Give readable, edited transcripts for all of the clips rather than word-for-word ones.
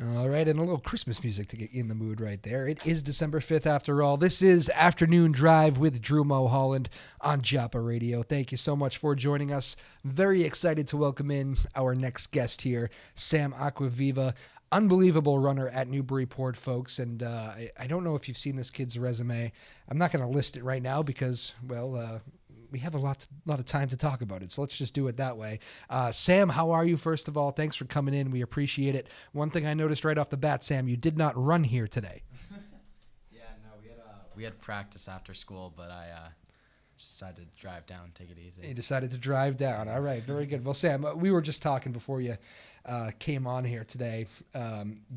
All right, and a little Christmas music to get you in the mood right there. It is December 5th after all. This is Afternoon Drive with Drew Moholland on WJOP Radio. Thank you so much for joining us. Very excited to welcome in our next guest here, Sam Acquaviva. Unbelievable runner at Newburyport, folks, and I don't know if you've seen this kid's resume. I'm not going to list it right now because, well, we have a lot of time to talk about it, so let's just do it that way. Sam, how are you, first of all? Thanks for coming in. We appreciate it. One thing I noticed right off the bat, Sam, you did not run here today. Yeah, no, we had practice after school, but I decided to drive down, take it easy. You decided to drive down. All right, very good. Well, Sam, we were just talking before you came on here today.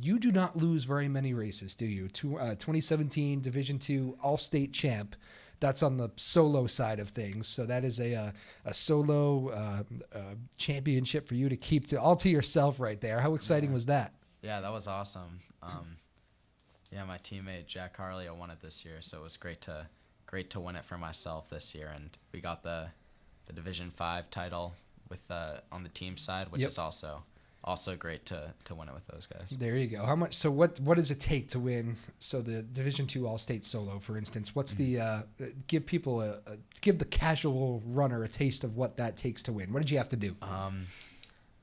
You do not lose very many races, do you? 2017 Division II All-State champ. That's on the solo side of things. So that is a solo championship for you to keep all to yourself right there. How exciting was that? Yeah, that was awesome. Yeah, my teammate Jack Harley won it this year, so it was great to win it for myself this year. And we got the Division 5 title with on the team side, which is also great to win it with those guys. There you go. How much? So what does it take to win? So the Division II All-State solo, for instance, what's the give people give the casual runner a taste of what that takes to win? What did you have to do?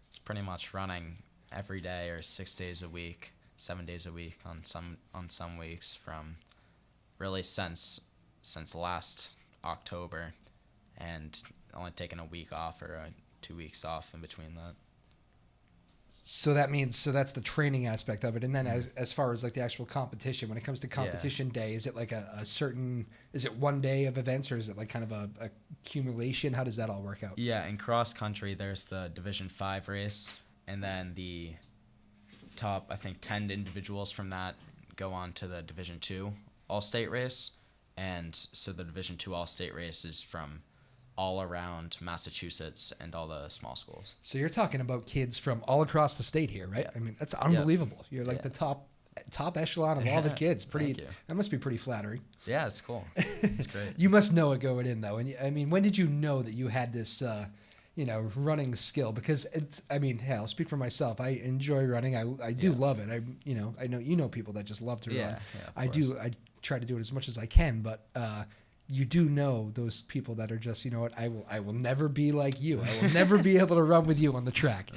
It's pretty much running every day or 6 days a week, 7 days a week on some weeks from really since last October, and only taking a week off or 2 weeks off in between that. So that's the training aspect of it. And then as far as like the actual competition, when it comes to competition day, is it like is it 1 day of events, or is it like kind of a accumulation? How does that all work out? Yeah, in cross country, there's the Division 5 race, and then the top, I think, 10 individuals from that go on to the Division 2 All-State race. And so the Division 2 All-State race is from all around Massachusetts and all the small schools. So you're talking about kids from all across the state here, right? Yeah. I mean, that's unbelievable. Yeah. You're like the top echelon of all the kids. Thank you. That must be pretty flattering. Yeah, it's cool. It's great. You must know it going in, though. And I mean, when did you know that you had this, running skill? Because I'll speak for myself. I enjoy running. I do love it. I know people that just love to run. Yeah, I do. I try to do it as much as I can, but you do know those people that are just, you know what, I will never be like you. I will never be able to run with you on the track.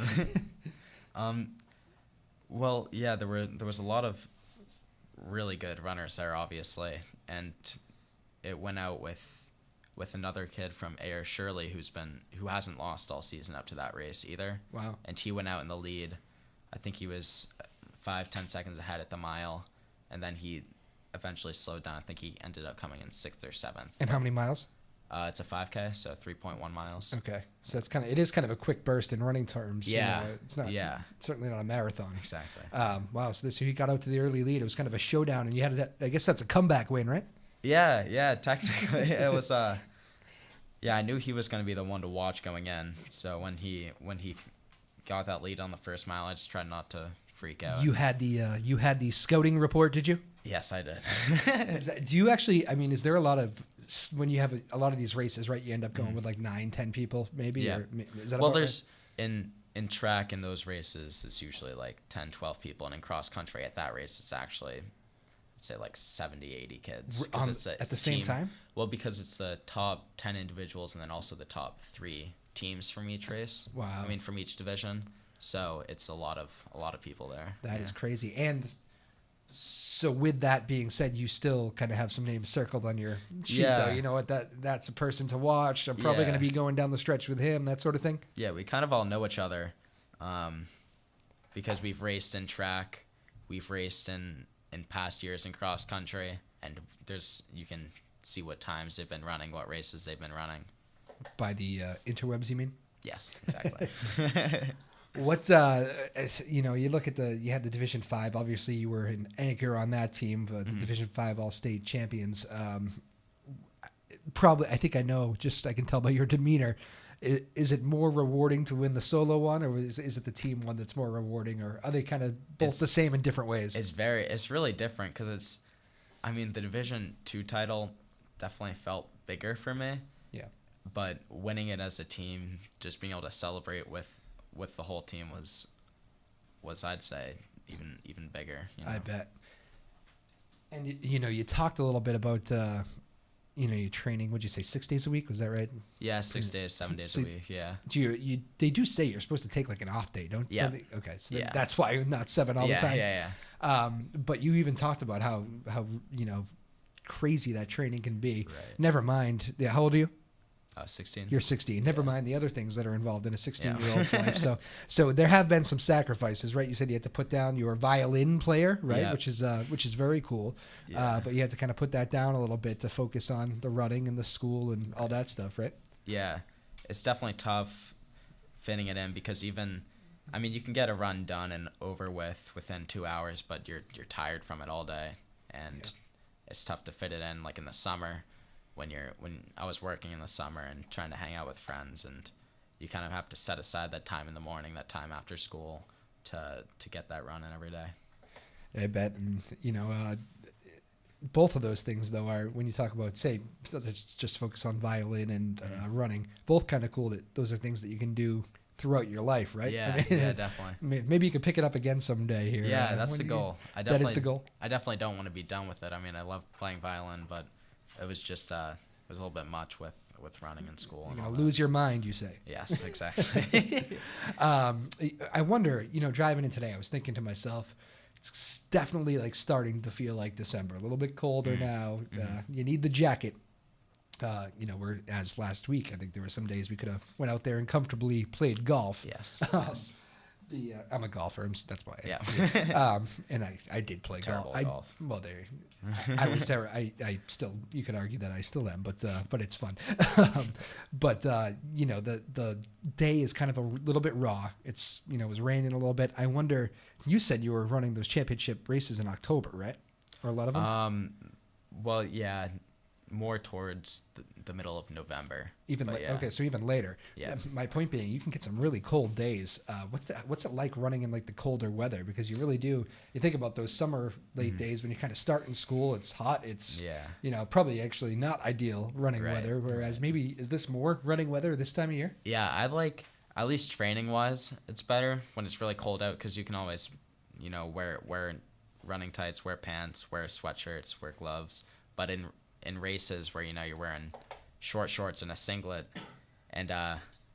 Well, yeah, there was a lot of really good runners there, obviously, and it went out with another kid from Ayer Shirley who hasn't lost all season up to that race either. Wow. And he went out in the lead. I think he was 5-10 seconds ahead at the mile, and then he eventually slowed down. I think he ended up coming in 6th or 7th. And how many miles? It's a 5K, so 3.1 miles. Okay, so it is kind of a quick burst in running terms. Yeah, it's not. Yeah, it's certainly not a marathon. Exactly. Wow. So he got out to the early lead. It was kind of a showdown, and you had I guess that's a comeback win, right? Yeah. Technically, it was. Yeah, I knew he was going to be the one to watch going in. So when he got that lead on the first mile, I just tried not to freak out. You had the scouting report, did you? Yes, I did. Do you actually? I mean, is there a lot of when you have a lot of these races, right? You end up going with like 9-10 people, maybe. Yeah. Or is that there's right? in track in those races, it's usually like 10-12 people, and in cross country at that race, it's actually, I'd say like 70-80 kids. At the same time? Well, because it's the top 10 individuals and then also the top 3 teams from each race. Wow. I mean, from each division. So it's a lot of people there. That is crazy. And so with that being said, you still kind of have some names circled on your sheet, though. You know what? That's a person to watch. I'm probably going to be going down the stretch with him, that sort of thing. Yeah, we kind of all know each other because we've raced in track. We've raced in past years in cross country. And you can see what times they've been running, what races they've been running. By the interwebs, you mean? Yes, exactly. What you look at you had the Division 5. Obviously, you were an anchor on that team, the Division 5 All-State champions. Probably, I think I know. Just I can tell by your demeanor. Is it more rewarding to win the solo one, or is it the team one that's more rewarding, or are they kind of both the same in different ways? It's really different because the Division 2 title definitely felt bigger for me. Yeah. But winning it as a team, just being able to celebrate with the whole team was I'd say even bigger. You know? I bet. And you talked a little bit about your training. Would you say 6 days a week? Was that right? Yeah, 6 days, 7 days a week. Yeah. They do say you're supposed to take like an off day, don't? Yeah. Don't they? Okay, so that's why you're not 7 all the time. Yeah. But you even talked about how crazy that training can be. Right. Never mind. Yeah, how old are you? 16. You're 16. Never mind the other things that are involved in a 16-year-old's life. So there have been some sacrifices, right? You said you had to put down your violin player, right? Yeah. Which is very cool. Yeah. But you had to kind of put that down a little bit to focus on the running and the school and all that stuff, right? Yeah, it's definitely tough fitting it in because you can get a run done and over with within 2 hours, but you're tired from it all day, and it's tough to fit it in like in the summer. When I was working in the summer and trying to hang out with friends, and you kind of have to set aside that time in the morning, that time after school to get that run in every day. I bet. And both of those things though are, when you talk about, say, let's just focus on violin and running, both kind of cool that those are things that you can do throughout your life, right? Yeah, yeah, definitely. Maybe you could pick it up again someday here. Yeah, that's the goal. That is the goal. I definitely don't want to be done with it. I mean, I love playing violin, but it was just it was a little bit much with running in school. You're gonna lose your mind, you say. Yes, exactly. I wonder, driving in today, I was thinking to myself, it's definitely like starting to feel like December, a little bit colder now. You need the jacket. Whereas last week, I think there were some days we could have went out there and comfortably played golf. Yes. I'm a golfer, that's why. Yeah. And I did play Terrible golf. golf. I was terrible. I still, you could argue that I still am, but it's fun. But the day is kind of a little bit raw. It's it was raining a little bit. I wonder. You said you were running those championship races in October, right? Or a lot of them. Well, yeah. More towards the middle of November. Okay, so even later. Yeah. My point being, you can get some really cold days. What's it like running in like the colder weather? Because you really do. You think about those summer late days when you're kind of starting school. It's hot. It's probably actually not ideal running weather. Whereas maybe is this more running weather this time of year? Yeah, I like, at least training wise, it's better when it's really cold out because you can always, wear running tights, wear pants, wear sweatshirts, wear gloves. But in races where you're wearing short shorts and a singlet, and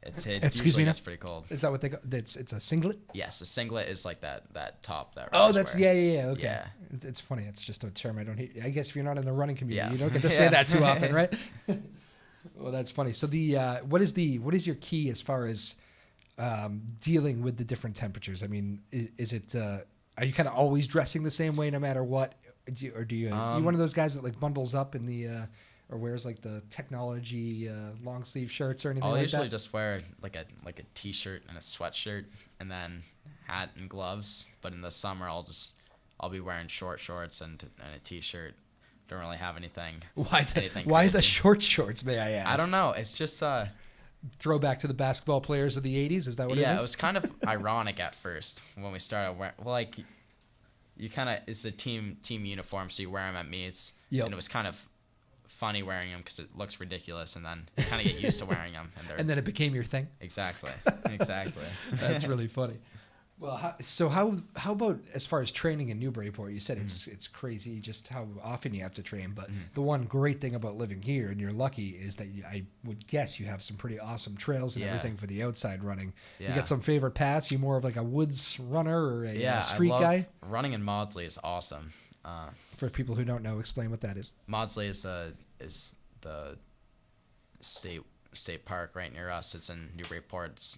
it usually gets pretty cold. Is that what they call? It's a singlet. Yes, a singlet is like that top that. That's wear. yeah. Okay. Yeah. It's funny. It's just a term I don't hear. I guess if you're not in the running community, you don't get to say that too often, right? Well, that's funny. So what is your key as far as dealing with the different temperatures? I mean, is it are you kind of always dressing the same way no matter what? Or do you you one of those guys that like bundles up in the or wears like the technology long sleeve shirts or anything like that? I'll usually just wear like a t-shirt and a sweatshirt and then hat and gloves. But in the summer I'll be wearing short shorts and a t-shirt. Don't really have anything. Why the short shorts, may I ask? I don't know. It's just throwback to the basketball players of the 80s. Is that what it is? Yeah, it was kind of ironic at first when we started wearing. Well, like you kind of, it's a team uniform, so you wear them at meets. Yep. And it was kind of funny wearing them because it looks ridiculous, and then you kind of get used to wearing them. And then it became your thing. Exactly. That's really funny. Well, how about as far as training in Newburyport? You said it's crazy just how often you have to train. But the one great thing about living here, and you're lucky, is that I would guess you have some pretty awesome trails and everything for the outside running. Yeah. You got some favorite paths? You more of like a woods runner or a street guy? Running in Maudsley is awesome. For people who don't know, explain what that is. Maudsley is the state park right near us. It's in Newburyport.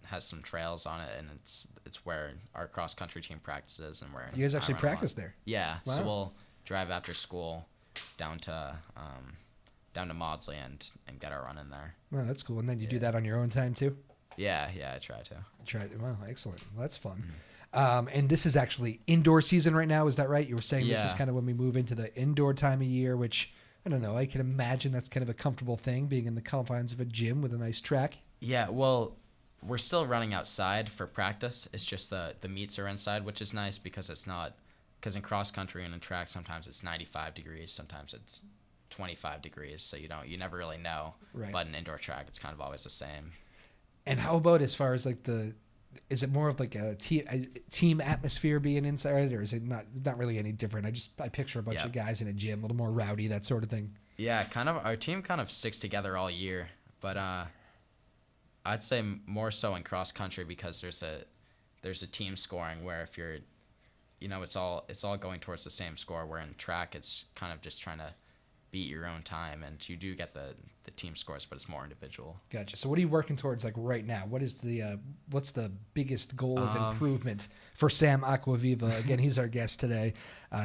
Has some trails on it, and it's where our cross country team practices, and where you guys actually practice there. Yeah, wow. So we'll drive after school down to Maudsley and get our run in there. Well, that's cool. And then you do that on your own time too. Yeah, I try to. Wow, excellent. Well, that's fun. And this is actually indoor season right now. Is that right? You were saying this is kind of when we move into the indoor time of year, which I don't know. I can imagine that's kind of a comfortable thing, being in the confines of a gym with a nice track. Yeah. Well. We're still running outside for practice. It's just the meets are inside, which is nice because in cross country and in track sometimes it's 95 degrees, sometimes it's 25 degrees, so you never really know. Right. But in indoor track, it's kind of always the same. And how about as far as like the is it more of like a team atmosphere being inside, or is it not really any different? I picture a bunch of guys in a gym, a little more rowdy, that sort of thing. Yeah, kind of. Our team kind of sticks together all year, but I'd say more so in cross country because there's a team scoring where if you're, it's all going towards the same score. Where in track, it's kind of just trying to beat your own time, and you do get the team scores, but it's more individual. Gotcha. So what are you working towards like right now? What's the biggest goal of improvement for Sam Acquaviva? Again, he's our guest today.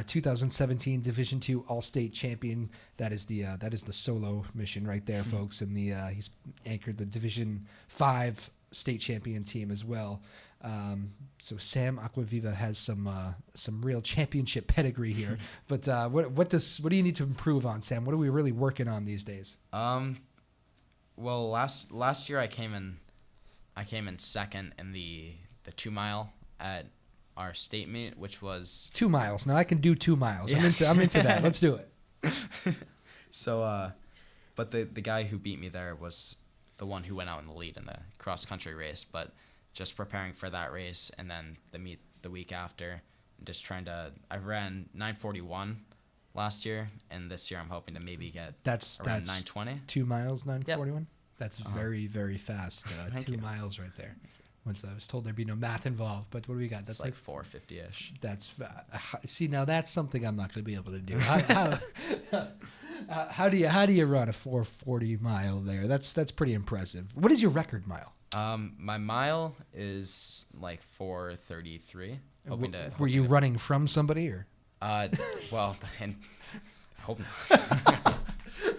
2017 Division II All-State champion. That is the solo mission right there, folks. And he's anchored the Division V state champion team as well. So Sam Acquaviva has some real championship pedigree here. But what do you need to improve on, Sam? What are we really working on these days? Well, last year I came in second in the 2 mile at our state meet, which was 2 miles. Now I can do 2 miles. Yes. I'm into that. Let's do it. So, but the guy who beat me there was the one who went out in the lead in the cross country race, but just preparing for that race and then the meet the week after, just trying to. I ran 9:41 last year, and this year I'm hoping to maybe get around 9:20. 2 miles, 9:41. Yep. That's very, very fast. 2 miles right there. Once I was told there'd be no math involved, but what do we got? That's like 4:50-ish. That's see, now that's something I'm not going to be able to do. How do you run a 4:40 mile there? That's pretty impressive. What is your record mile? My mile is like 4:33. Were you running from somebody or? Well, and I hope not.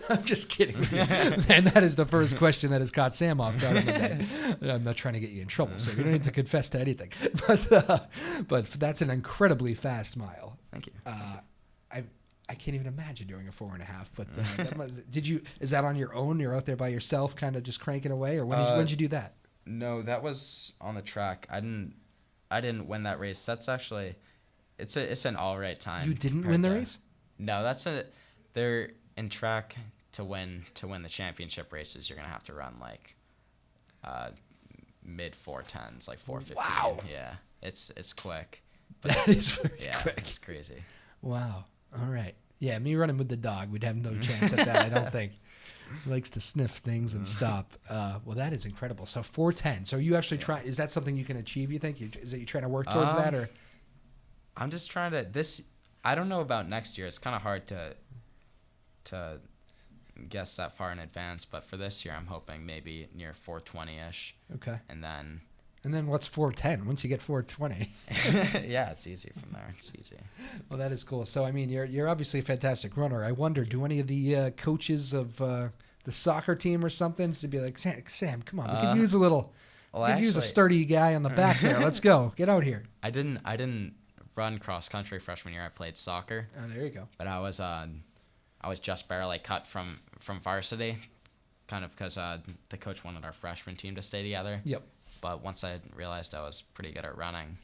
I'm just kidding with you. And that is the first question that has caught Sam off guard on the day. I'm not trying to get you in trouble, so you don't need to confess to anything. But that's an incredibly fast mile. Thank you. I can't even imagine doing a 4.5. But is that on your own? You're out there by yourself, kind of just cranking away, or when did you do that? No, that was on the track. I didn't win that race. That's actually, it's an all right time. You didn't win the race? No, they're in track to win the championship races. You're gonna have to run like mid 4:10s, like 4:15. Wow. Yeah, it's quick. But that is very quick. It's crazy. Wow. All right. Yeah, me running with the dog, we'd have no chance at that, I don't think. He likes to sniff things and stop. Well, that is incredible. So 4:10. So you actually try? Is that something you can achieve? You think? Is it you trying to work towards that, or? I'm just trying to. I don't know about next year. It's kind of hard to guess that far in advance. But for this year, I'm hoping maybe near 4:20-ish. Okay. And then what's 4:10? Once you get 4:20. Yeah, it's easy from there. It's easy. Well, that is cool. So I mean, you're obviously a fantastic runner. I wonder, do any of the coaches of the soccer team or something to be like, Sam, come on, we could use a little. We could use a sturdy guy on the back there. Let's go. Get out here. I didn't run cross country freshman year. I played soccer. Oh, there you go. But I was just barely cut from varsity, kind of because the coach wanted our freshman team to stay together. Yep. But once I realized I was pretty good at running,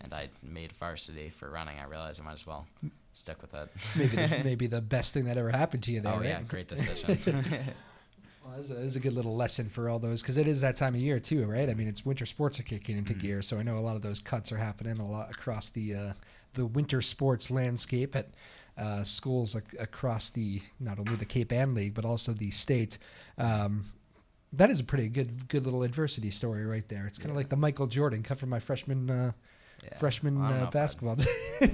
and I made varsity for running, I realized I might as well stick with it. Maybe the best thing that ever happened to you there. Oh, right? yeah, great decision. Well, it was a good little lesson for all those, because it is that time of year too, right? I mean, it's winter sports are kicking into gear, so I know a lot of those cuts are happening a lot across the winter sports landscape at schools across not only the Cape Ann League but also the state. That is a pretty good little adversity story right there. It's kind of like the Michael Jordan cut from my freshman basketball.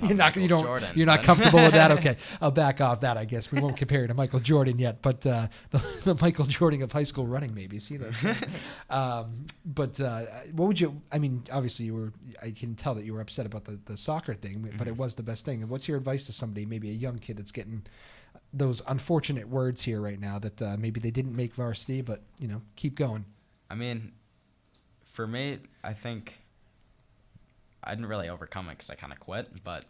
You're not comfortable with that. Okay, I'll back off that. I guess we won't compare you to Michael Jordan yet, but the Michael Jordan of high school running, maybe. See that? But what would you? I mean, obviously I can tell that you were upset about the soccer thing, but it was the best thing. And what's your advice to somebody, maybe a young kid that's getting those unfortunate words here right now that maybe they didn't make varsity, but keep going? I mean, for me, I think I didn't really overcome it because I kind of quit, but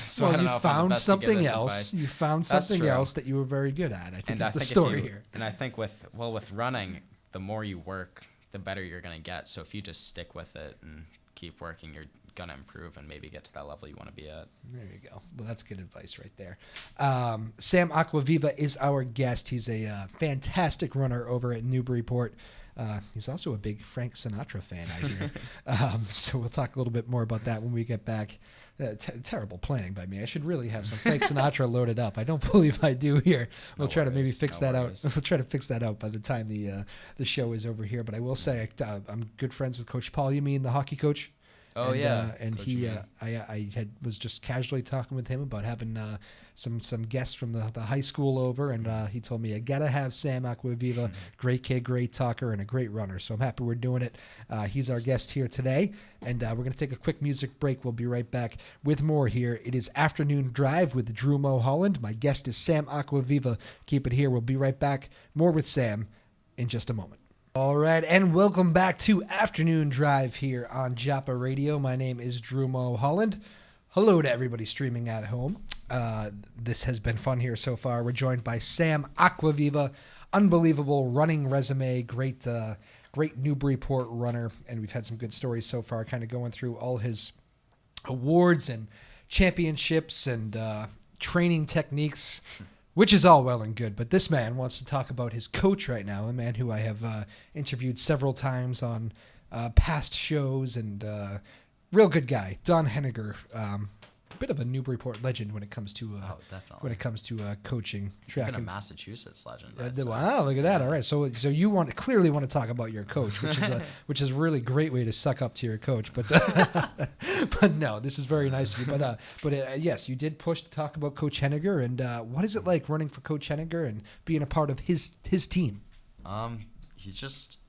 so well, I don't you know found something else. Advice. You found something else that you were very good at. I think that's the story here. And I think with running, the more you work, the better you're going to get. So if you just stick with it and keep working, you're gonna improve and maybe get to that level you want to be at. There you go. Well, that's good advice right there. Sam Acquaviva is our guest. He's a fantastic runner over at Newburyport. He's also a big Frank Sinatra fan, I hear. So we'll talk a little bit more about that when we get back. Terrible planning by me. I should really have some Frank Sinatra loaded up. I don't believe I do here. We'll try to maybe fix that out. We'll try to fix that out by the time the show is over here. But I will say I'm good friends with Coach Paul. You mean the hockey coach? Oh, and, and Coach he, I was just casually talking with him about having some guests from the high school over, and he told me I gotta have Sam Acquaviva, great kid, great talker, and a great runner. So I'm happy we're doing it. He's our guest here today, and we're gonna take a quick music break. We'll be right back with more here. It is Afternoon Drive with Drew Moholland. My guest is Sam Acquaviva. Keep it here. We'll be right back. More with Sam in just a moment. All right, and welcome back to Afternoon Drive here on WJOP Radio. My name is Drew Moholland. Hello to everybody streaming at home. This has been fun here so far. We're joined by Sam Acquaviva, unbelievable running resume, great Newburyport runner, and we've had some good stories so far, kind of going through all his awards and championships and training techniques, which is all well and good, but this man wants to talk about his coach right now, a man who I have interviewed several times on past shows, and real good guy, Don Henniger, bit of a Newburyport legend when it comes to coaching track. Even a Massachusetts legend. Wow, look at that! All right, so you clearly want to talk about your coach, which is a really great way to suck up to your coach, but but no, this is very nice of you. But yes, you did push to talk about Coach Henniger, and what is it like running for Coach Henniger and being a part of his team? He just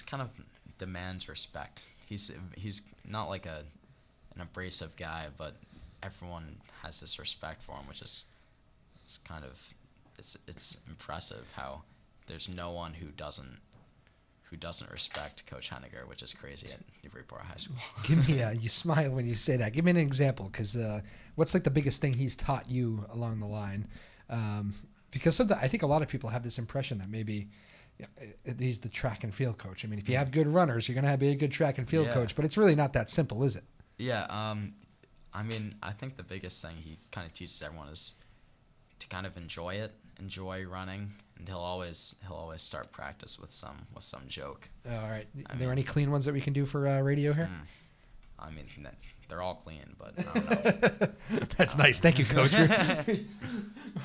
kind of demands respect. He's not like an abrasive guy, but everyone has this respect for him, which is kind of it's impressive how there's no one who doesn't respect Coach Henniger, which is crazy at Newburyport High School. Give me you smile when you say that. Give me an example, because what's like the biggest thing he's taught you along the line? Because sometimes I think a lot of people have this impression that maybe he's the track and field coach. I mean, if you have good runners, you're going to be a good track and field coach, but it's really not that simple, is it? Yeah. I mean, I think the biggest thing he kind of teaches everyone is to kind of enjoy enjoy running, and he'll always start practice with some joke. All right. Are there any clean ones that we can do for radio here? I mean, they're all clean, but I don't know. That's nice. Thank you, Coach.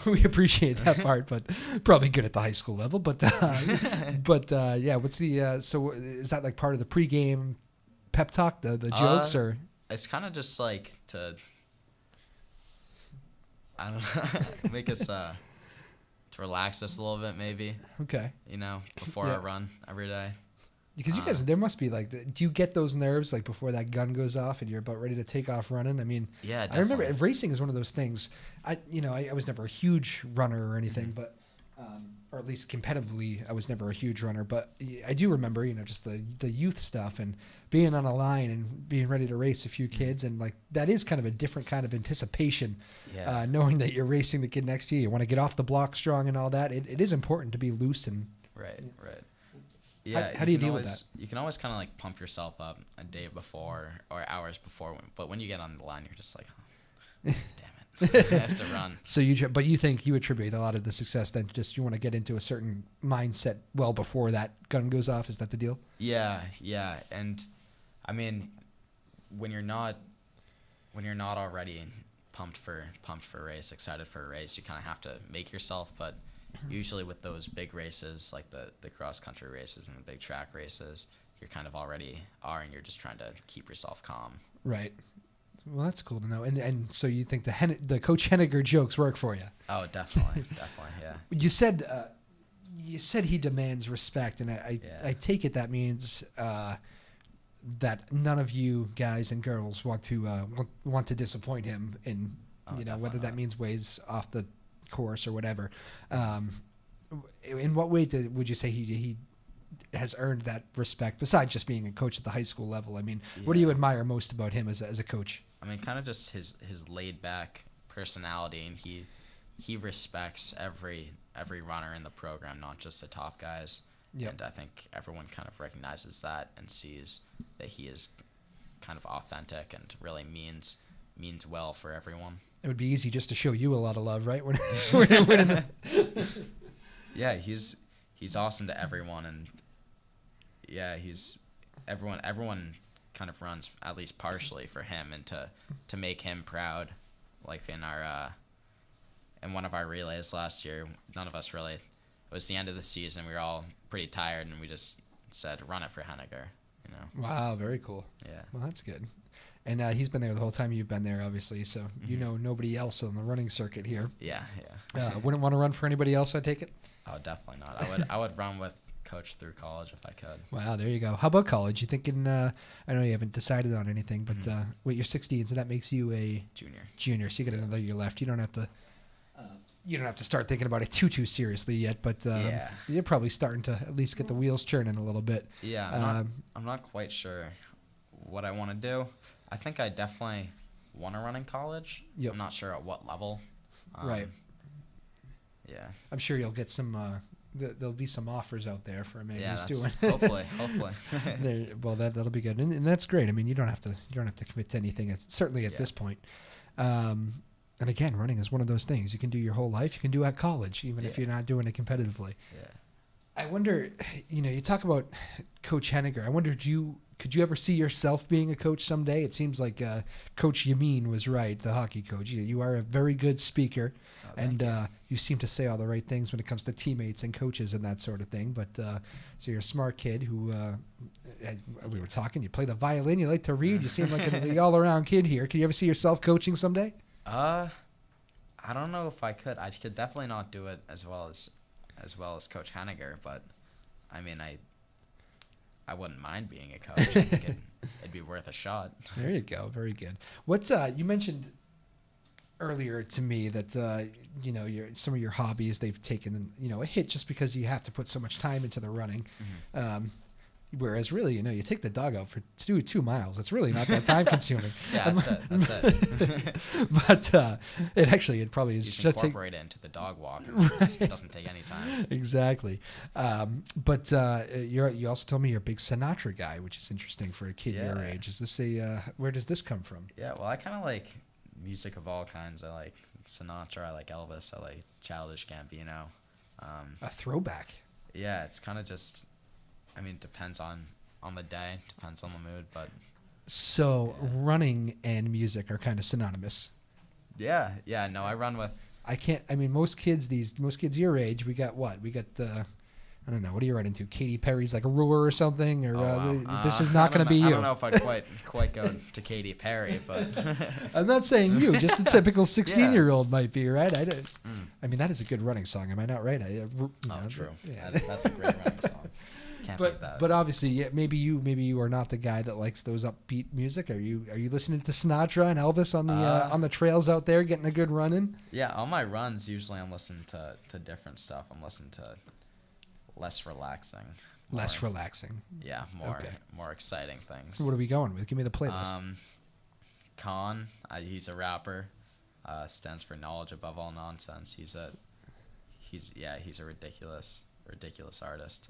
We appreciate that part, but probably good at the high school level. But yeah, what's the so is that like part of the pregame pep talk, the jokes, or? It's kind of just like to, I don't know, make us to relax us a little bit, maybe. Okay. Before I run every day. Because you guys, there must be like, do you get those nerves like before that gun goes off and you're about ready to take off running? I mean, yeah, definitely. I remember racing is one of those things. I was never a huge runner or anything, but, or at least competitively, I was never a huge runner. But I do remember, just the youth stuff and being on a line and being ready to race a few kids, and like that is kind of a different kind of anticipation. Yeah. Knowing that you're racing the kid next to you, you want to get off the block strong and all that. It is important to be loose and right. Yeah, how do you deal with that? You can always kind of like pump yourself up a day before or hours before, but when you get on the line, you're just like, oh, damn it, I have to run. So but you think you attribute a lot of the success then just you want to get into a certain mindset well before that gun goes off? Is that the deal? Yeah, and I mean, when you're not already pumped for a race, excited for a race, you kind of have to make yourself, but. Usually with those big races, like the cross-country races and the big track races, you're kind of already and you're just trying to keep yourself calm. Right. Well, that's cool to know. And so you think the Coach Henniger jokes work for you? Oh, definitely, yeah. You said he demands respect, and I take it that means that none of you guys and girls want to disappoint him in whether that means ways off the course or whatever. In what way would you say he has earned that respect besides just being a coach at the high school level? I mean, what do you admire most about him as a coach? I mean, kind of just his laid back personality, and he respects every runner in the program, not just the top guys. Yep. And I think everyone kind of recognizes that and sees that he is kind of authentic and really means well for everyone. It would be easy just to show you a lot of love, right? Yeah, he's awesome to everyone, and yeah, everyone kind of runs at least partially for him and to make him proud. Like in one of our relays last year, none of us really. It was the end of the season. We were all pretty tired, and we just said, "Run it for Henniger." You know. Wow, very cool. Yeah. Well, that's good. And he's been there the whole time you've been there, obviously. So you know nobody else on the running circuit here. Yeah. Wouldn't want to run for anybody else, I take it? Oh, definitely not. I would run with Coach through college if I could. Wow, there you go. How about college? You thinking? I know you haven't decided on anything, but wait, you're 16, so that makes you a junior. So you got another year left. You don't have to. You don't have to start thinking about it too seriously yet, but you're probably starting to at least get the wheels churning a little bit. Yeah, I'm not quite sure what I want to do. I think I definitely want to run in college. Yep. I'm not sure at what level. Right. Yeah. I'm sure you'll get some. There'll be some offers out there for a man who's doing. Hopefully. Well, that'll be good, and that's great. I mean, you don't have to commit to anything. Certainly at this point. And again, running is one of those things you can do your whole life. You can do at college, even if you're not doing it competitively. Yeah. I wonder, you talk about Coach Henniger. I wonder, could you ever see yourself being a coach someday? It seems like Coach Yamin was right, the hockey coach. You are a very good speaker, and you seem to say all the right things when it comes to teammates and coaches and that sort of thing. But so you're a smart kid who, we were talking, you play the violin, you like to read, you seem like an all-around kid here. Could you ever see yourself coaching someday? I don't know if I could. I could definitely not do it as well as Coach Henniger, but I mean, I wouldn't mind being a coach. I think it'd be worth a shot. There you go. Very good. What you mentioned earlier to me that some of your hobbies, they've taken a hit just because you have to put so much time into the running. Whereas really, you take the dog out to do 2 miles. It's really not that time consuming. Yeah, that's it. But it probably is. You just incorporate it into the dog walk. It doesn't take any time. Exactly. But you also told me you're a big Sinatra guy, which is interesting for a kid your age. Is this where does this come from? Yeah, well, I kind of like music of all kinds. I like Sinatra. I like Elvis. I like Childish Gambino. A throwback. Yeah, it's kind of just. I mean, it depends on the day, depends on the mood, but. So running and music are kind of synonymous. Yeah. No, I run with. Most kids your age, we got what? We got, I don't know, what are you running to? Katy Perry's like a Roar or something? Or this is not going to be you. I don't know if I'd quite go to Katy Perry, but. I'm not saying you, just the typical 16-year-old might be, right? I mean, that is a good running song. Am I not right? True. Yeah. That's a great running song. But obviously, maybe you are not the guy that likes those upbeat music. Are you listening to Sinatra and Elvis on the trails out there, getting a good run in? Yeah, on my runs, usually I'm listening to different stuff. I'm listening to less relaxing. Yeah, more exciting things. What are we going with? Give me the playlist. Khan, he's a rapper. Stands for Knowledge Above All Nonsense. He's a ridiculous artist.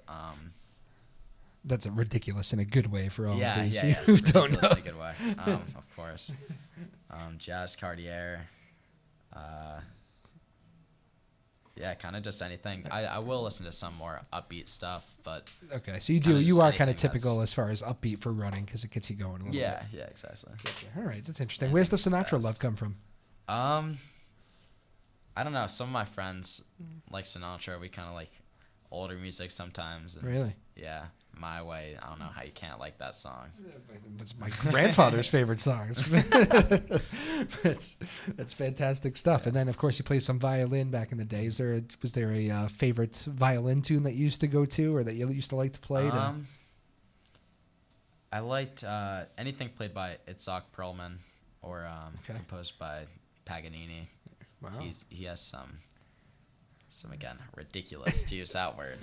That's a ridiculous in a good way for all of these who don't know. In a good way, of course. Jazz Cartier. Kind of just anything. I will listen to some more upbeat stuff, but okay. So you are kind of typical as far as upbeat for running because it gets you going a little bit. Yeah, exactly. Gotcha. All right, that's interesting. Where's the Sinatra love come from? I don't know. Some of my friends like Sinatra. We kind of like older music sometimes. And really? Yeah. My Way. I don't know how you can't like that song. It's my grandfather's favorite song. That's fantastic stuff. And then, of course, you play some violin back in the day. Was there a favorite violin tune that you used to go to or that you used to like to play? I liked anything played by Itzhak Perlman or composed by Paganini. Wow. He has some again ridiculous to use that word.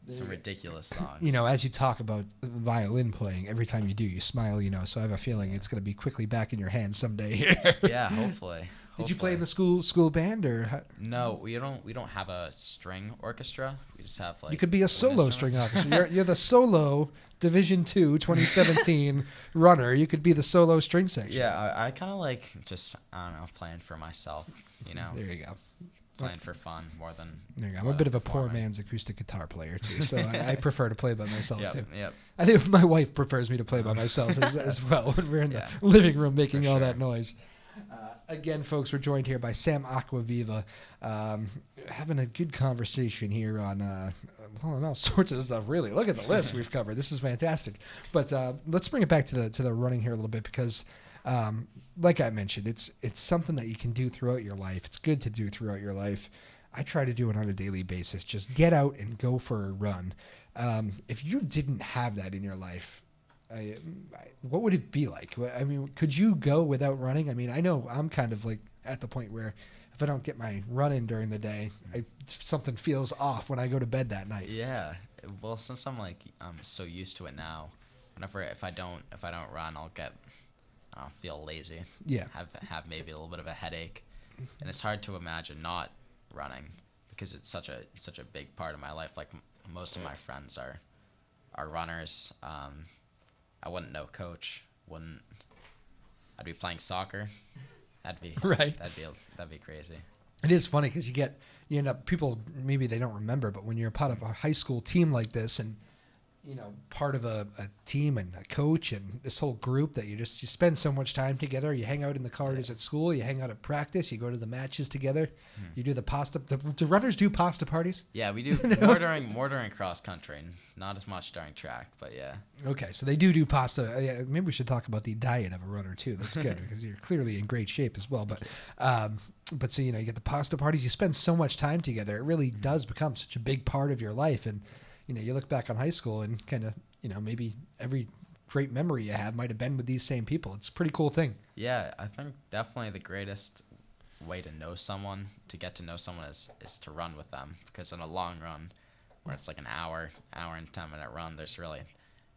Some ridiculous songs. As you talk about violin playing, every time you do, you smile, so I have a feeling it's going to be quickly back in your hands someday here. Yeah, hopefully. Did you play in the school band or? No, we don't have a string orchestra. We just have like. You could be a solo string orchestra. You're the solo Division II 2017 runner. You could be the solo string section. Yeah, I kind of like just I don't know playing for myself. There you go. Playing for fun more than. There you go. I'm a bit of a poor man's acoustic guitar player too, so I prefer to play by myself too. Yep. I think my wife prefers me to play by myself as well when we're in the living room making all that noise. Again, folks, we're joined here by Sam Acquaviva, having a good conversation here on all sorts of stuff. Really, look at the list we've covered. This is fantastic. But let's bring it back to the running here a little bit because, like I mentioned, it's something that you can do throughout your life. It's good to do throughout your life. I try to do it on a daily basis. Just get out and go for a run. If you didn't have that in your life, what would it be like? I mean, could you go without running? I mean, I know I'm kind of like at the point where if I don't get my run in during the day, something feels off when I go to bed that night. Yeah. Well, since I'm so used to it now, if I don't run, I'll feel lazy. Yeah. Have maybe a little bit of a headache, and it's hard to imagine not running because it's such a big part of my life. Like most of my friends are runners. I wouldn't know coach. I'd be playing soccer. That'd be right. That'd be crazy. It is funny because you end up people maybe they don't remember, but when you're part of a high school team like this and part of a team and a coach and this whole group that you spend so much time together. You hang out in the corridors at school. You hang out at practice. You go to the matches together. You do the pasta. Do runners do pasta parties? Yeah, we do more during cross country, and not as much during track. But yeah. Okay, so they do pasta. Maybe we should talk about the diet of a runner too. That's good because you're clearly in great shape as well. But so you get the pasta parties. You spend so much time together. It really does become such a big part of your life and. You look back on high school and kind of, maybe every great memory you have might have been with these same people. It's a pretty cool thing. Yeah, I think definitely the greatest way to get to know someone is to run with them. Because in a long run, where it's like an hour and 10-minute run, there's really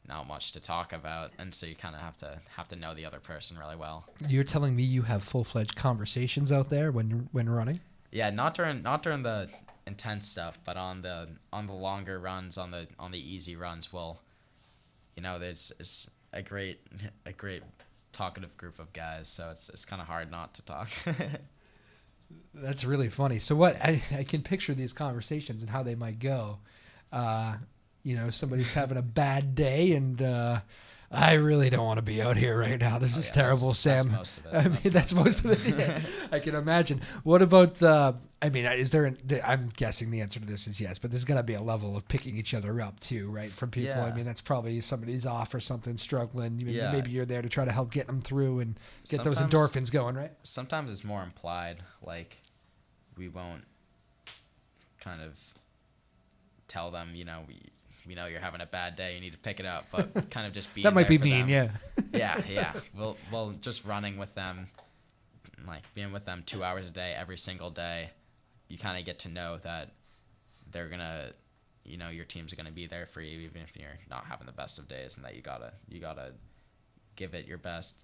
not much to talk about. And so you kind of have to know the other person really well. You're telling me you have full-fledged conversations out there when running? Yeah, not during the intense stuff, but on the longer runs, on the easy runs, there's a great talkative group of guys, so it's kind of hard not to talk. That's really funny. So what I can picture these conversations and how they might go. Somebody's having a bad day and I really don't want to be out here right now. This is terrible, Sam. That's most of it. That's most of it. Yeah. I can imagine. What about, is there, I'm guessing the answer to this is yes, but there's got to be a level of picking each other up too, right? From people. Yeah. I mean, that's probably somebody's off or something, struggling. Maybe you're there to try to help get them through and get those endorphins going, right? Sometimes it's more implied. Like, we won't kind of tell them, we know you're having a bad day, you need to pick it up, but kind of just be that might be mean, yeah. Yeah. Well, just running with them, like being with them 2 hours a day, every single day, you kind of get to know that they're gonna, your team's gonna be there for you, even if you're not having the best of days, and that you gotta give it your best,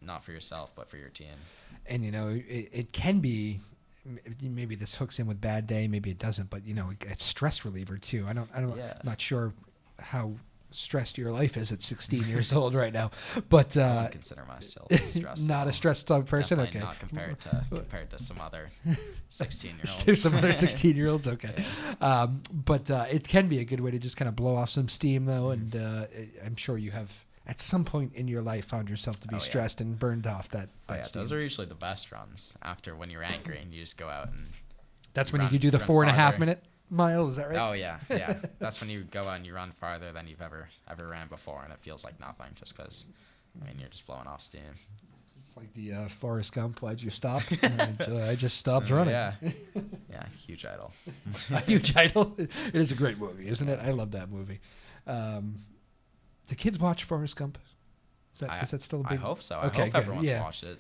not for yourself, but for your team. And it can be. Maybe this hooks in with bad day, maybe it doesn't, but it's stress reliever too. I'm not sure how stressed your life is at 16 years old right now, but I don't consider myself stressed. Not a stressed person. Definitely okay. Not compared to some other 16-year-olds. Some other 16-year-olds. Okay. Yeah. But it can be a good way to just kind of blow off some steam though, and I'm sure you have. At some point in your life, found yourself to be stressed and burned off that steam. Those are usually the best runs after when you're angry and you just go out and. That's when you do the 4.5 minute mile. Is that right? Oh yeah. That's when you go out and you run farther than you've ever ran before, and it feels like nothing just because, you're just blowing off steam. It's like the Forrest Gump. Why'd you stop? I just stopped running. Yeah. Huge idol. A huge idol. It is a great movie, isn't it? I love that movie. Do kids watch Forrest Gump? Is that still a big? I hope so. Okay, I hope everyone's watched it.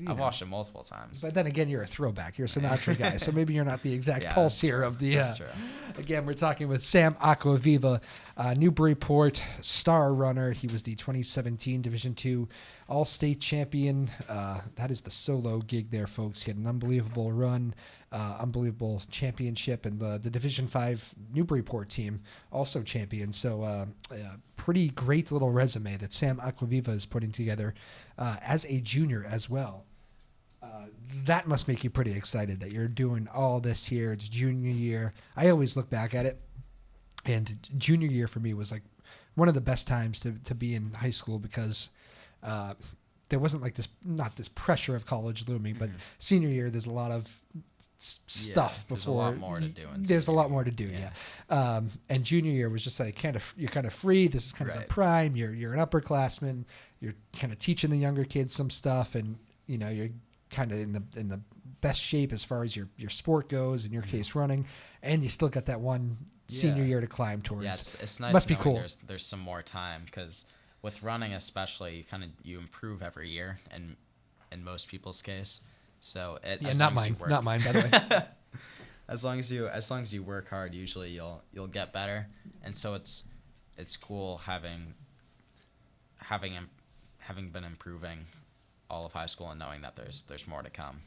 I've watched it multiple times. But then again, you're a throwback. You're a Sinatra guy, so maybe you're not the exact pulse here of the. That's true. Again, we're talking with Sam Acquaviva, Newburyport star runner. He was the 2017 Division II all-state champion. That is the solo gig there, folks. He had an unbelievable run, unbelievable championship, and the Division 5 Newburyport team also champion. So pretty great little resume that Sam Acquaviva is putting together as a junior as well. That must make you pretty excited that you're doing all this here. It's junior year. I always look back at it, and junior year for me was like one of the best times to be in high school because there wasn't like not this pressure of college looming, but senior year there's a lot of stuff before. There's a lot more to do. There's a lot more to do, and junior year was just like you're kind of free. This is kind of the prime. You're an upperclassman. You're kind of teaching the younger kids some stuff, and you're kind of in the best shape as far as your sport goes. In your case, running, and you still got that one senior year to climb towards. Yeah, it's nice. Must be cool. There's some more time because with running, especially, you improve every year, and in most people's case. So not mine, by the way. as long as you work hard, usually you'll get better, and so it's cool having been improving all of high school and knowing that there's more to come.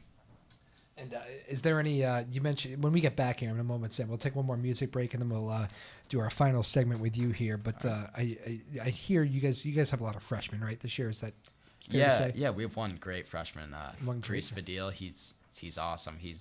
And is there any, you mentioned, when we get back here in a moment, Sam, we'll take one more music break and then we'll do our final segment with you here. But I hear you guys have a lot of freshmen, right, this year? Is that fair to say? Yeah, we have one great freshman, Dries Fadil. He's awesome. He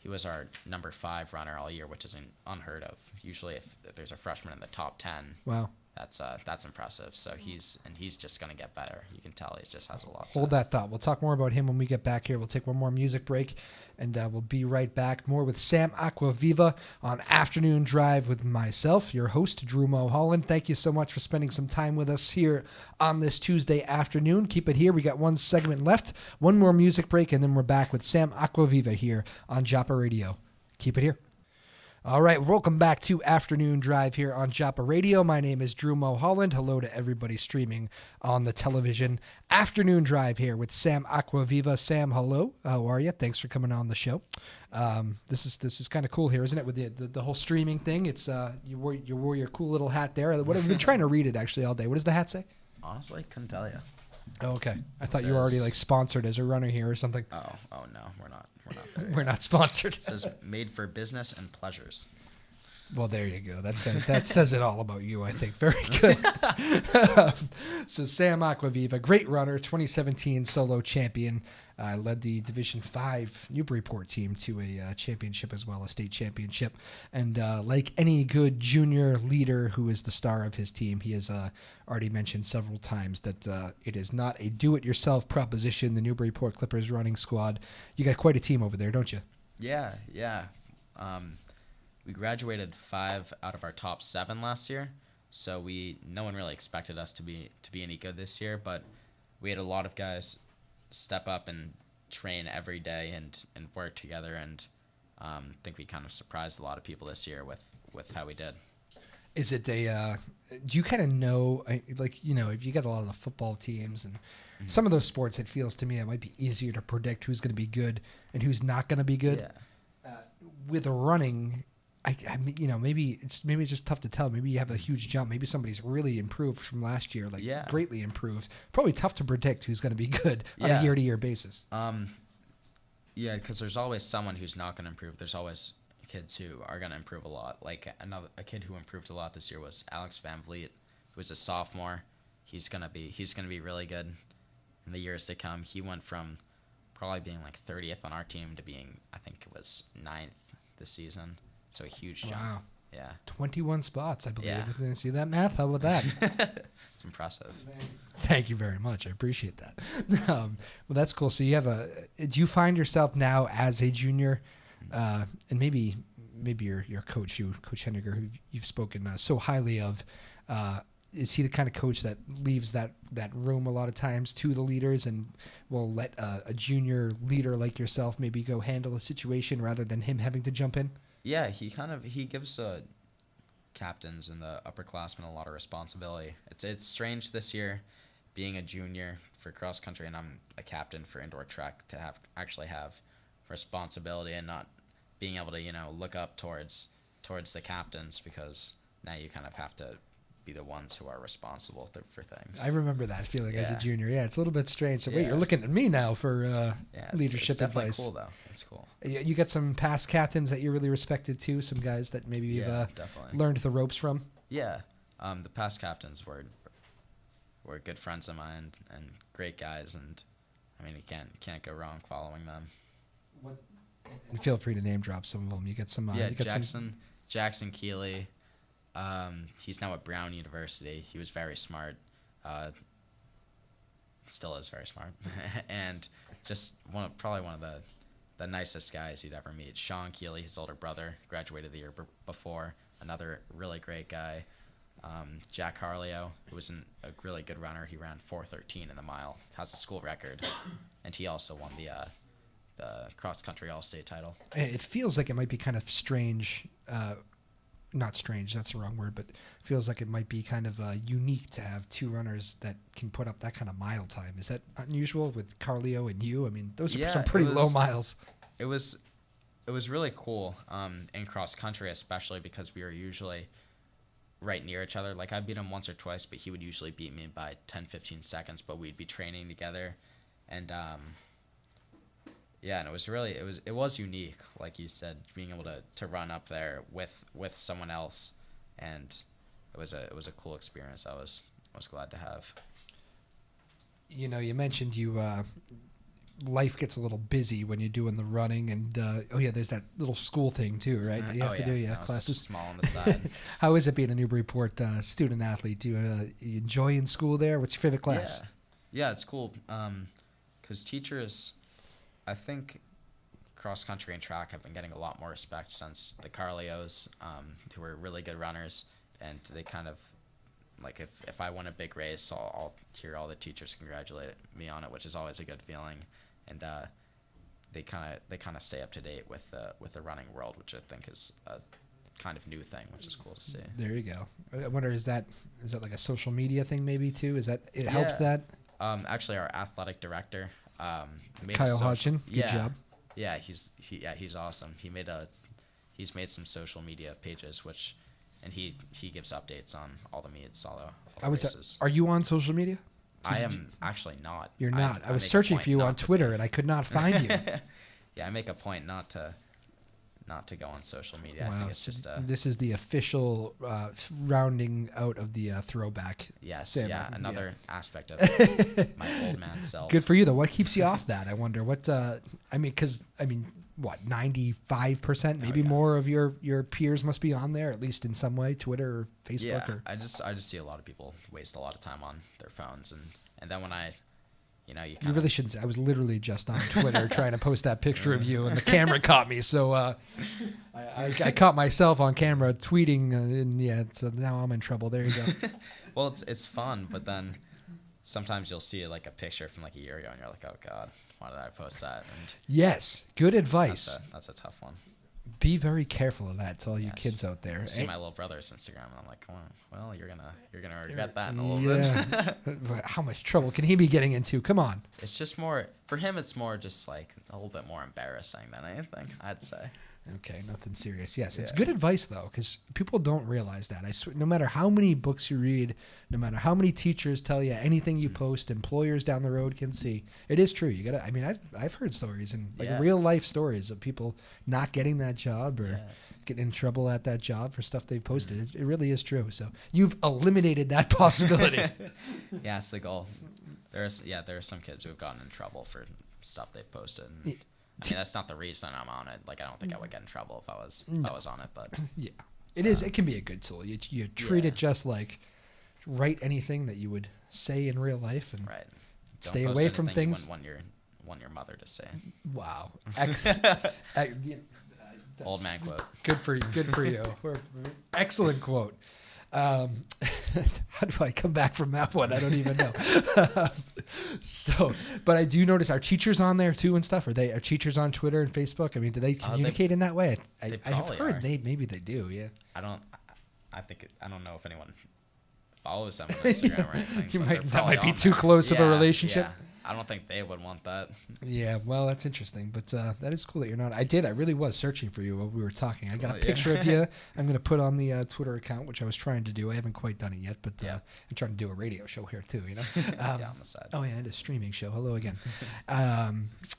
was our number 5 runner all year, which isn't unheard of. Usually if there's a freshman in the top 10. Wow. That's impressive. So he's just going to get better. You can tell he just has a lot. Hold that thought. We'll talk more about him when we get back here. We'll take one more music break, and we'll be right back. More with Sam Acquaviva on Afternoon Drive with myself, your host, Drew Moholland. Thank you so much for spending some time with us here on this Tuesday afternoon. Keep it here. We got one segment left, one more music break, and then we're back with Sam Acquaviva here on WJOP Radio. Keep it here. All right, welcome back to Afternoon Drive here on WJOP Radio. My name is Drew Moholland. Hello to everybody streaming on the television. Afternoon Drive here with Sam Acquaviva. Sam, hello. How are you? Thanks for coming on the show. This is kind of cool here, isn't it? With the whole streaming thing. It's you wore your cool little hat there. What I've been trying to read it actually all day. What does the hat say? Honestly, couldn't tell you. Oh, okay. I thought you were already like sponsored as a runner here or something. Oh no, we're not. We're not sponsored. It says made for business and pleasures. Well, there you go. That says it all about you, I think. Very good. So Sam Acquaviva, great runner, 2017 solo champion. Led the Division 5 Newburyport team to a championship as well, a state championship. And like any good junior leader who is the star of his team, he has already mentioned several times that it is not a do-it-yourself proposition, the Newburyport Clippers running squad. You got quite a team over there, don't you? Yeah. We graduated 5 out of our top 7 last year, so no one really expected us to be any good this year, but we had a lot of guys step up and train every day and work together, and I think we kind of surprised a lot of people this year with how we did. Is it do you kind of know, if you got a lot of the football teams and some of those sports, it feels to me it might be easier to predict who's going to be good and who's not going to be good. Yeah. With running, maybe it's just tough to tell. Maybe you have a huge jump. Maybe somebody's really improved from last year, greatly improved. Probably tough to predict who's going to be good on a year-to-year basis. Yeah, because there's always someone who's not going to improve. There's always kids who are going to improve a lot. Like a kid who improved a lot this year was Alex Van Vliet, who was a sophomore. He's gonna be really good in the years to come. He went from probably being like 30th on our team to being, I think it was 9th this season. So a huge jump. Wow. Yeah. 21 spots, I believe. Yeah. Did you see that math? How about that? It's impressive. Thank you very much. I appreciate that. Well, that's cool. So do you find yourself now as a junior, and maybe your coach, Coach Henniger, who you've spoken so highly of, is he the kind of coach that leaves that room a lot of times to the leaders and will let a junior leader like yourself maybe go handle a situation rather than him having to jump in? Yeah, he gives captains and the upperclassmen a lot of responsibility. It's strange this year being a junior for cross country and I'm a captain for indoor track to actually have responsibility and not being able to look up towards the captains, because now you kind of have to be the ones who are responsible for things. I remember that feeling as a Yeah. junior. Yeah, it's a little bit strange. So wait, Yeah. you're looking at me now for leadership it's definitely advice. cool though. It's cool. You got some past captains that you really respected too. Some guys that maybe you've definitely learned the ropes from. Yeah, the past captains were good friends of mine and great guys, and I mean you can't go wrong following them. And feel free to name drop some of them. You get some. Yeah, you got Jackson Keeley. He's now at Brown University. He was very smart. Still is very smart, and just probably one of the nicest guys you'd ever meet. Sean Keeley, his older brother, graduated the year before. Another really great guy. Jack Harleo, who was a really good runner. He ran 4:13 in the mile, has a school record, and he also won the cross country all-state title. It feels like it might be kind of strange. Not strange, that's the wrong word, but feels like it might be kind of unique to have two runners that can put up that kind of mile time. Is that unusual with Carleo and you? I mean, those are some pretty low miles. It was really cool in cross country, especially because we were usually right near each other. Like I beat him once or twice, but he would usually beat me by 10-15 seconds, but we'd be training together. And yeah, and it was unique, like you said, being able to run up there with someone else, and it was a cool experience. I was glad to have. You know, you mentioned life gets a little busy when you're doing the running, and there's that little school thing too, right? That you have to do, classes. It's small on the side. How is it being a Newburyport student athlete? Do you enjoy in school there? What's your favorite class? Yeah, it's cool. 'Cause teachers, I think cross country and track have been getting a lot more respect since the Carleos, who were really good runners, and they kind of like if I win a big race, I'll hear all the teachers congratulate me on it, which is always a good feeling, and they kind of stay up to date with the running world, which I think is a kind of new thing, which is cool to see. There you go. I wonder, is that like a social media thing maybe too? Is that it helps that? Actually, our athletic director, Kyle Hodgson. Good job. Yeah, he's awesome. He's made some social media pages, and he gives updates on all the meets, all the races. Are you on social media? I am actually not. You're not. I was searching for you on Twitter and I could not find you. Yeah, I make a point not to go on social media. Wow. I think it's just this is the official rounding out of the throwback. Yes, Sandbag. another aspect of my old man self. Good for you though. What keeps you off that? I wonder what. What 95%, maybe more of your peers must be on there, at least in some way, Twitter or Facebook. Yeah, I just see a lot of people waste a lot of time on their phones, and then when you really shouldn't say. I was literally just on Twitter trying to post that picture of you, and the camera caught me. So I caught myself on camera tweeting, and so now I'm in trouble. There you go. Well, it's fun, but then sometimes you'll see like a picture from like a year ago, and you're like, oh God, why did I post that? And yes, good advice. That's a tough one. Be very careful of that to all you kids out there. I see my little brother's Instagram, and I'm like, well, you're gonna regret that in a little bit. How much trouble can he be getting into? Come on. It's just more for him. It's more just like a little bit more embarrassing than anything, I'd say. Okay, nothing serious. Yes, it's good advice though, because people don't realize that. I swear, no matter how many books you read, no matter how many teachers tell you, anything you post, employers down the road can see. It is true. You gotta. I mean, I've heard stories and real life stories of people not getting that job or getting in trouble at that job for stuff they've posted. It really is true. So you've eliminated that possibility. Yeah, it's the goal. There are some kids who have gotten in trouble for stuff they've posted. And I mean, that's not the reason I'm on it. Like, I don't think I would get in trouble if I was on it. But yeah, it is. It can be a good tool. You treat it just like write anything that you would say in real life and stay away from things. You want your mother to say. Wow. Old man quote. Good for you. Excellent quote. How do I come back from that one? I don't even know. But I do notice, are teachers on there too and stuff? Are teachers on Twitter and Facebook? I mean, do they communicate in that way? I've heard maybe they do. Yeah. I don't know if anyone follows them on Instagram or anything. That might be too close of a relationship. I don't think they would want that. Yeah, well, that's interesting, but that is cool that you're not. I really was searching for you while we were talking. I got a picture of you. I'm going to put on the Twitter account, which I was trying to do. I haven't quite done it yet, but I'm trying to do a radio show here too, you know? On the side. Oh, yeah, and a streaming show. Hello again.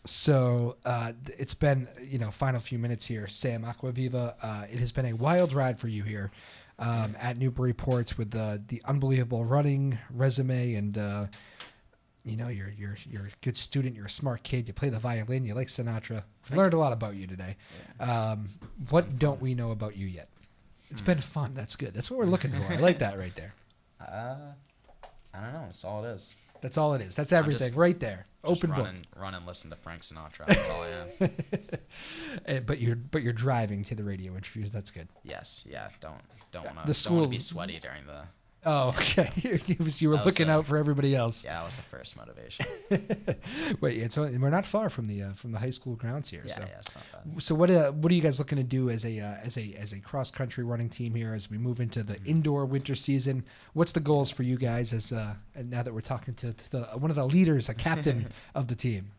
So it's been, final few minutes here. Sam, Acquaviva, it has been a wild ride for you here at Newburyport with the unbelievable running resume and you're a good student. You're a smart kid. You play the violin. You like Sinatra. I've learned a lot about you today. Yeah. What don't we know about you yet? It's been fun. That's good. That's what we're looking for. I like that right there. I don't know. That's all it is. That's all it is. That's everything right there. Open book. Run and listen to Frank Sinatra. That's all I am. But you're driving to the radio interviews. That's good. Yes. Yeah. Don't want to be sweaty during the. Oh, okay. You were looking out for everybody else. Yeah, that was the first motivation. Wait, we're not far from the high school grounds here. Yeah, so. yeah, it's not bad. So what are you guys looking to do as a cross country running team here as we move into the indoor winter season? What's the goals for you guys as and now that we're talking to one of the leaders, a captain of the team?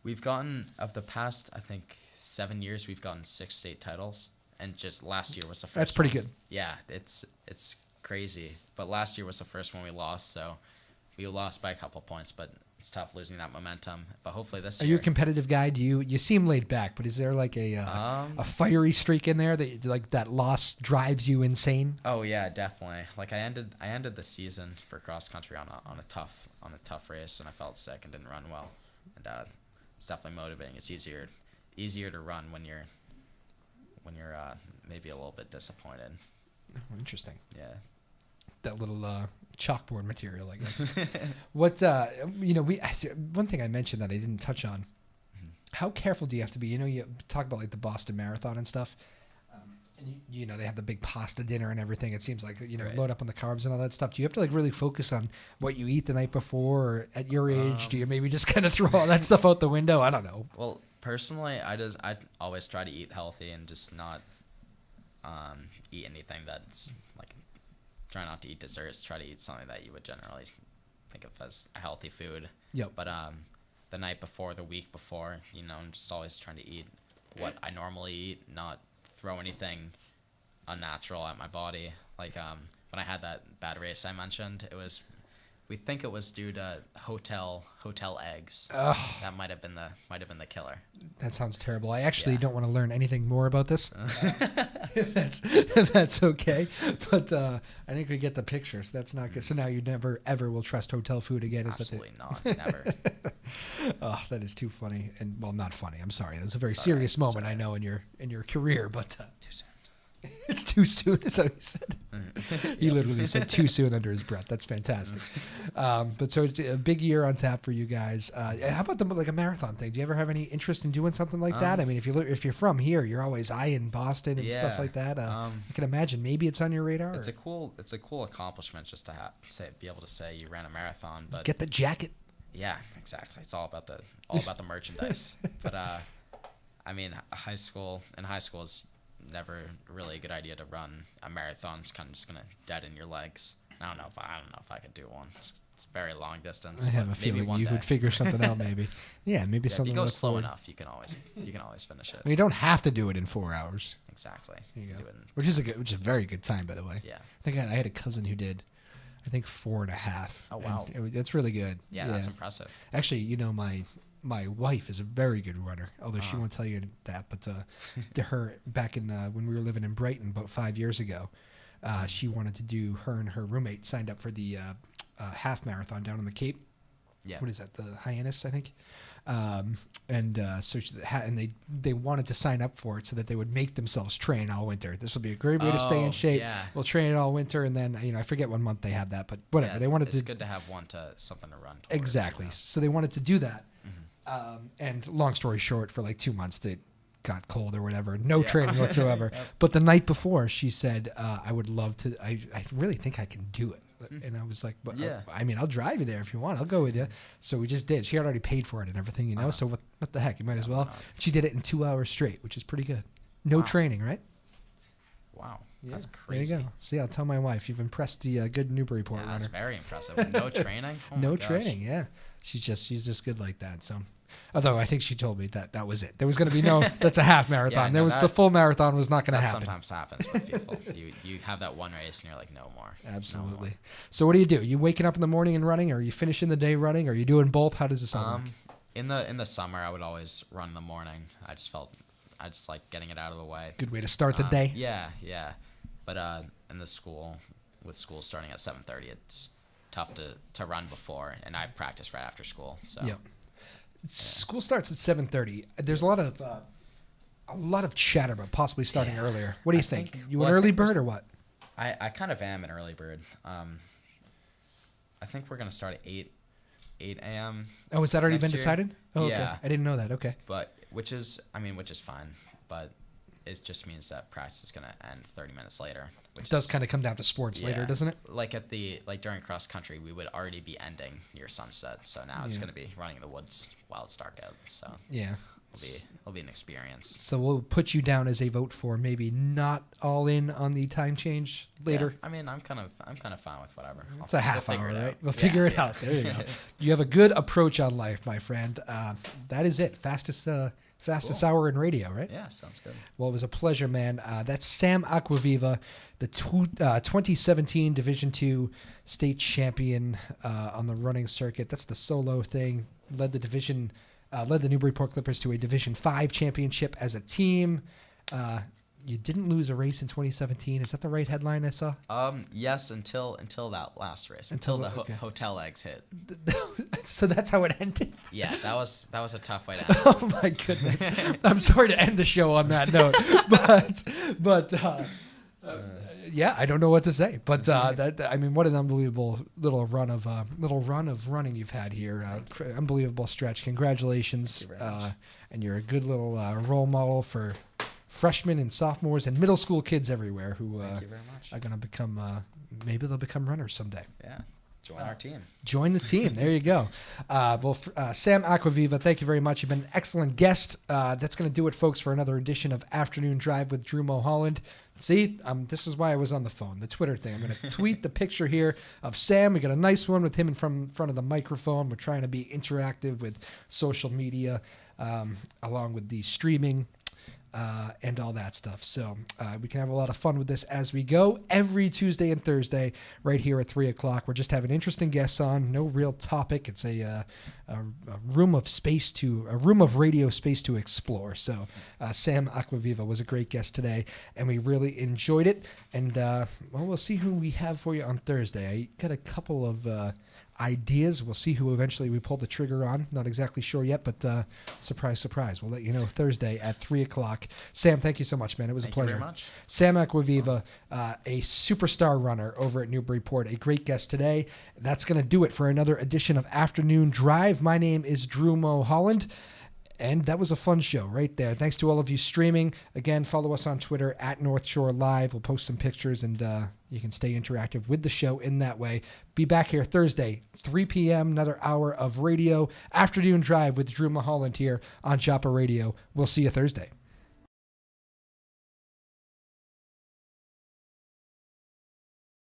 We've gotten of the past, I think 7 years, we've gotten 6 state titles. And just last year was the first. That's pretty good. Yeah, it's crazy. But last year was the first one we lost, so we lost by a couple points. But it's tough losing that momentum. But hopefully this year. Are you a competitive guy? You seem laid back, but is there like a fiery streak in there that like that loss drives you insane? Oh yeah, definitely. Like I ended the season for cross country on a tough race, and I felt sick and didn't run well. And it's definitely motivating. It's easier to run when you're maybe a little bit disappointed. Oh, interesting. Yeah. That little chalkboard material, I guess. What one thing I mentioned that I didn't touch on. Mm-hmm. How careful do you have to be? You talk about like the Boston Marathon and stuff. And they have the big pasta dinner and everything. It seems like right. Load up on the carbs and all that stuff. Do you have to like really focus on what you eat the night before? Or at your age, do you maybe just kind of throw all that stuff out the window? I don't know. Well, personally, I always try to eat healthy and just not eat anything that's like try not to eat desserts. Try to eat something that you would generally think of as a healthy food. Yep. But the night before, the week before, I'm just always trying to eat what I normally eat, not throw anything unnatural at my body. Like when I had that bad race I mentioned, we think it was due to hotel eggs. Ugh. That might have been the killer. That sounds terrible. I actually don't want to learn anything more about this. That's okay. But I think we get the picture, so that's not good. So now you never ever will trust hotel food again. Absolutely not. Never. Oh, that is too funny. And well, not funny. I'm sorry. It was a very serious moment, I know, in your career, but too soon. It's too soon, is what he said. He literally said too soon under his breath. That's fantastic. But so it's a big year on tap for you guys. How about like a marathon thing? Do you ever have any interest in doing something like that? I mean, if you're from here, you're always eyeing Boston and stuff like that. I can imagine maybe it's on your radar. It's a cool accomplishment just to be able to say you ran a marathon. But get the jacket. Yeah, exactly. It's all about the merchandise. But I mean, high school is never really a good idea to run a marathon. It's kind of just gonna deaden your legs. I don't know if I could do one. It's very long distance. I have a feeling you could figure something out. Maybe, maybe something. If you go slow enough, you can always finish it. Well, you don't have to do it in 4 hours. Exactly. You go. Which is a very good time, by the way. Yeah. I think I had a cousin who did, I think 4.5. Oh wow. That's really good. Yeah, that's impressive. Actually, my wife is a very good runner, although she won't tell you that. But to her, back in when we were living in Brighton about 5 years ago, she wanted to do. Her and her roommate signed up for the half marathon down on the Cape. Yeah. What is that? The Hyannis, I think. And they wanted to sign up for it so that they would make themselves train all winter. This would be a great way to stay in shape. Yeah. We'll train all winter, and then I forget what month they have that, but whatever. Yeah, they wanted it's good to have something to run towards. Exactly. So they wanted to do that. And long story short, for like 2 months, it got cold or whatever. No training whatsoever. Yep. But the night before, she said, I would love to. I really think I can do it. And I was like, but I'll drive you there if you want. I'll go with you. So we just did. She had already paid for it and everything, So what the heck? You might as well. She did it in 2 hours straight, which is pretty good. No training, right? Wow. That's crazy. There you go. See, I'll tell my wife. You've impressed the good Newburyport runner. That's very impressive. No training? Oh no my gosh. training, yeah. She's just good like that. So, although I think she told me that was it. There was going to be no. That's a half marathon. The full marathon was not going to happen. Sometimes happens with people. You have that one race and you're like, no more. Absolutely. No more. So what do? You waking up in the morning and running, or are you finishing the day running, or are you doing both? How does this all work? In the summer, I would always run in the morning. I just like getting it out of the way. Good way to start the day. Yeah. But in the school starting at 7:30, it's tough to run before, and I practice right after school. So yeah. School starts at 7:30. There's a lot of chatter about possibly starting earlier. What do you think? You an early bird or what? I kind of am an early bird. I think we're gonna start at 8 a.m. Oh, has that already been decided? Oh, yeah. Okay. I didn't know that. Okay. But which is fine. But it just means that practice is gonna end 30 minutes later. Which does kind of come down to sports later, doesn't it? Like during cross country, we would already be ending near sunset. So now it's gonna be running in the woods while it's dark out. So yeah. It'll be an experience. So we'll put you down as a vote for maybe not all in on the time change later. Yeah, I mean, I'm kind of fine with whatever. It's a half hour, right? We'll figure it out. There you go. You have a good approach on life, my friend. That is it. Fastest hour in radio, right? Yeah, sounds good. Well, it was a pleasure, man. That's Sam Acquaviva, the 2017 Division II state champion on the running circuit. That's the solo thing. Led the Newburyport Clippers to a Division V championship as a team. You didn't lose a race in 2017. Is that the right headline I saw? Yes, until that last race. Until the hotel eggs hit. So that's how it ended? Yeah, that was a tough way to end. Oh my goodness. I'm sorry to end the show on that note. But yeah, I don't know what to say. But what an unbelievable little run of running you've had here. Unbelievable stretch. Congratulations. And you're a good little role model for freshmen and sophomores and middle school kids everywhere who Thank you very much. are going to become maybe they'll become runners someday. Yeah. Join our team. Join the team. There you go. Sam Acquaviva, thank you very much. You've been an excellent guest. That's going to do it, folks, for another edition of Afternoon Drive with Drew Moholland. See, this is why I was on the phone, the Twitter thing. I'm going to tweet the picture here of Sam. We got a nice one with him in front of the microphone. We're trying to be interactive with social media along with the streaming. And all that stuff. So we can have a lot of fun with this as we go every Tuesday and Thursday right here at 3 o'clock. We're just having interesting guests on. No real topic. It's a room of radio space to explore. So Sam Acquaviva was a great guest today, and we really enjoyed it. And we'll see who we have for you on Thursday. I got a couple of ideas. We'll see who eventually we pull the trigger on. Not exactly sure yet, but surprise, surprise. We'll let you know Thursday at 3 o'clock. Sam, thank you so much, man. It was a pleasure. Thank you very much. Sam Acquaviva, a superstar runner over at Newburyport, a great guest today. That's going to do it for another edition of Afternoon Drive. My name is Drew Moholland. And that was a fun show right there. Thanks to all of you streaming. Again, follow us on Twitter at North Shore Live. We'll post some pictures, and you can stay interactive with the show in that way. Be back here Thursday, 3 p.m., another hour of radio. Afternoon Drive with Drew Moholland here on WJOP Radio. We'll see you Thursday.